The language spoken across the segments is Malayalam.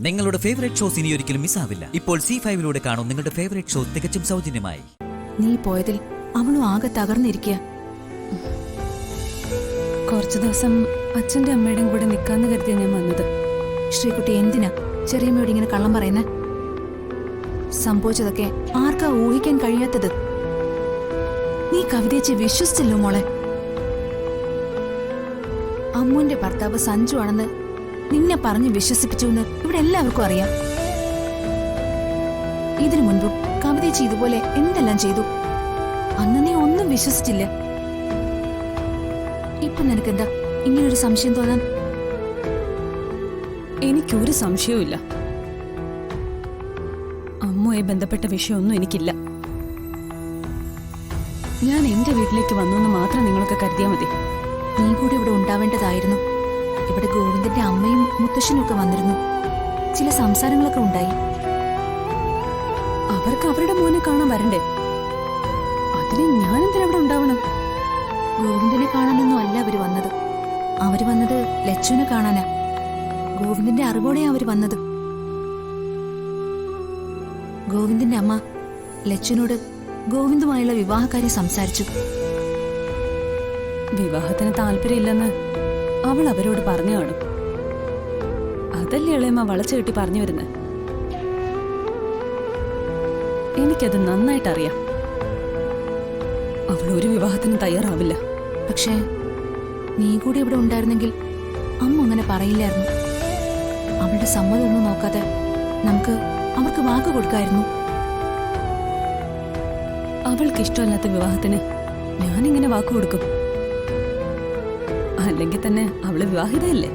നിങ്ങളുടെ ഫേവറേറ്റ് ഷോസ് ഇനി ഒരിക്കലും മിസ്സാവില്ല. ഇപ്പോൾ C5 കാണും നിങ്ങളുടെ ഫേവറേറ്റ് ഷോ തികച്ചും സൗജന്യമായി. നീ പോയതിൽ അവളും ആകെ തകർന്നിരിക്കുക. കുറച്ചു ദിവസം അച്ഛന്റെ അമ്മയുടെയും കൂടെ നിൽക്കാന്ന് കരുതിയ ഞാൻ വന്നത്. ശ്രീകുട്ടി, എന്തിനാ ചെറിയമ്മയോട് ഇങ്ങനെ കള്ളം പറയുന്നേ? സംഭവിച്ചതൊക്കെ ആർക്കാ ഊഹിക്കാൻ കഴിയാത്തത്? നീ കവിതയെ വിശ്വസിച്ചല്ലോ മോളെ. അമ്മുവിന്റെ ഭർത്താവ് സഞ്ജു ആണെന്ന് നിന്നെ പറഞ്ഞ് വിശ്വസിപ്പിച്ചു എന്ന് ഇവിടെ എല്ലാവർക്കും അറിയാം. ഇതിനു മുൻപും കവിതയെ ഇതുപോലെ എന്തെല്ലാം ചെയ്തു. അന്ന് നീ ഒന്നും വിശ്വസിച്ചില്ല. ഇപ്പൊ നിനക്കെന്താ ഇങ്ങനൊരു സംശയം തോന്നാൻ? എനിക്കൊരു സംശയവുമില്ല. അമ്മുമായി ബന്ധപ്പെട്ട വിഷയമൊന്നും എനിക്കില്ല. ഞാൻ എന്റെ വീട്ടിലേക്ക് വന്നു മാത്രം നിങ്ങളൊക്കെ കരുതിയാൽ മതി. നീ കൂടി ഇവിടെ ഉണ്ടാവേണ്ടതായിരുന്നു. ഇവിടെ ഗോവിന്ദന്റെ അമ്മയും മുത്തശ്ശനും ഒക്കെ വന്നിരുന്നു. ചില സംസാരങ്ങളൊക്കെ ഉണ്ടായി. അവർക്ക് അവരുടെ മോനെ കാണാൻ വരണ്ടേ? അതിന് ഞാനെന്തിനാ അവിടെ ഉണ്ടാവണം? ഗോവിന്ദനെ കാണാനൊന്നും അല്ല അവര് വന്നത്. അവര് വന്നത് ലച്ചുവിനെ കാണാനാ. ഗോവിന്ദന്റെ അറിവോടെയാ അവര് വന്നത്. ഗോവിന്ദന്റെ അമ്മ ലച്ചുവിനോട് ഗോവിന്ദുമായുള്ള വിവാഹകാര്യം സംസാരിച്ചു. വിവാഹത്തിന് താല്പര്യമില്ലെന്ന് അവൾ അവരോട് പറഞ്ഞു കാണും. അതല്ലേ ഇളയമ്മ വളച്ചു കെട്ടി പറഞ്ഞു വരുന്നത്. എനിക്കത് നന്നായിട്ടറിയാം. അവൾ ഒരു വിവാഹത്തിന് തയ്യാറാവില്ല. പക്ഷേ നീ കൂടി ഇവിടെ ഉണ്ടായിരുന്നെങ്കിൽ അമ്മ അങ്ങനെ പറയില്ലായിരുന്നു. അവളുടെ സമ്മതമൊന്നും നോക്കാതെ നമുക്ക് അവർക്ക് വാക്ക് കൊടുക്കായിരുന്നു. അവൾക്ക് ഇഷ്ടമല്ലാത്ത വിവാഹത്തിന് ഞാനിങ്ങനെ വാക്ക് കൊടുക്കും? അല്ലെങ്കിൽ തന്നെ അവള് വിവാഹിതയല്ലേ?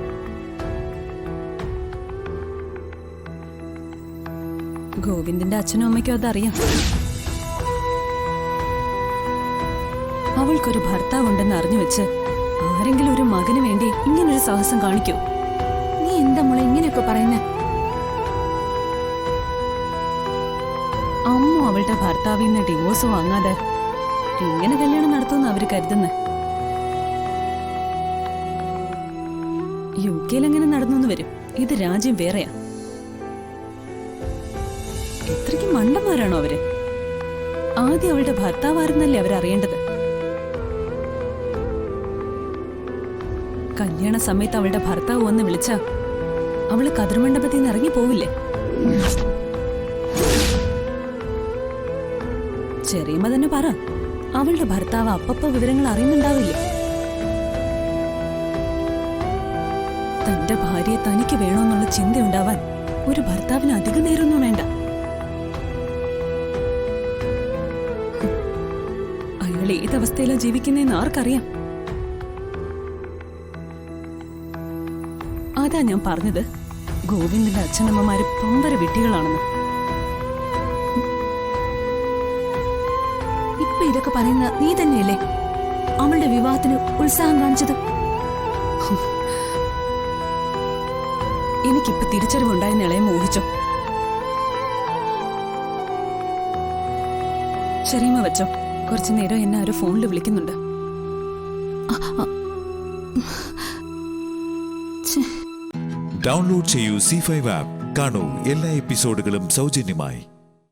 ഗോവിന്ദന്റെ അച്ഛനും അമ്മയ്ക്കും അതറിയാം. അവൾക്കൊരു ഭർത്താവുണ്ടെന്ന് അറിഞ്ഞു വെച്ച് ആരെങ്കിലും ഒരു മകന് വേണ്ടി ഇങ്ങനൊരു സാഹസം കാണിക്കൂ? നീ എന്താ മോളെ ഇങ്ങനെയൊക്കെ പറയുന്നേ? അമ്മ അവളുടെ ഭർത്താവിൽ നിന്ന് ഡിവോഴ്സ് വാങ്ങാതെ എങ്ങനെ കല്യാണം നടത്തുമെന്ന് അവര് കരുതുന്നത്. UK എങ്ങനെ നടന്നു വരും? ഇത് രാജ്യം വേറെയാ. എത്രയ്ക്ക് മണ്ടന്മാരാണോ അവര്? ആദ്യം അവളുടെ ഭർത്താവായിരുന്നല്ലേ അവരറിയേണ്ടത്. കല്യാണ സമയത്ത് അവളുടെ ഭർത്താവ് വന്ന് വിളിച്ച അവള് കതിർമണ്ഡപത്തിൽ നിന്ന് ഇറങ്ങി പോവില്ലേ? ചെറിയമ്മ തന്നെ പറ, അവളുടെ ഭർത്താവ് അപ്പപ്പ വിവരങ്ങൾ അറിയുന്നുണ്ടാവില്ലേ? തന്റെ ഭാര്യയെ തനിക്ക് വേണമെന്നുള്ള ചിന്തയുണ്ടാവാൻ ഒരു ഭർത്താവിന് അധിക നേരമൊന്നും വേണ്ട. അയാൾ ഏതവസ്ഥയിലാണ് ജീവിക്കുന്നതെന്ന് ആർക്കറിയാം? അതാ ഞാൻ പറഞ്ഞത് ഗോവിന്ദന്റെ അച്ഛനമ്മമാര് പമ്പര വിട്ടികളാണെന്ന്. ഇപ്പൊ ഇതൊക്കെ പറയുന്ന നീ തന്നെയല്ലേ അവളുടെ വിവാഹത്തിന് ഉത്സാഹം കാണിച്ചത്? എനിക്കിപ്പോ തിരിച്ചറിവുണ്ടായെന്ന് ഇളയം ഊഹിച്ചോ? ചെറിയമ്മ വെച്ചോ, കുറച്ചു നേരം എന്നെ ആരോ ഫോണിൽ വിളിക്കുന്നുണ്ട്. ഡൗൺലോഡ് ചെയ്യൂ C5 ആപ്പ്. കാണൂ എല്ലാ എപ്പിസോഡുകളും സൗജന്യമായി.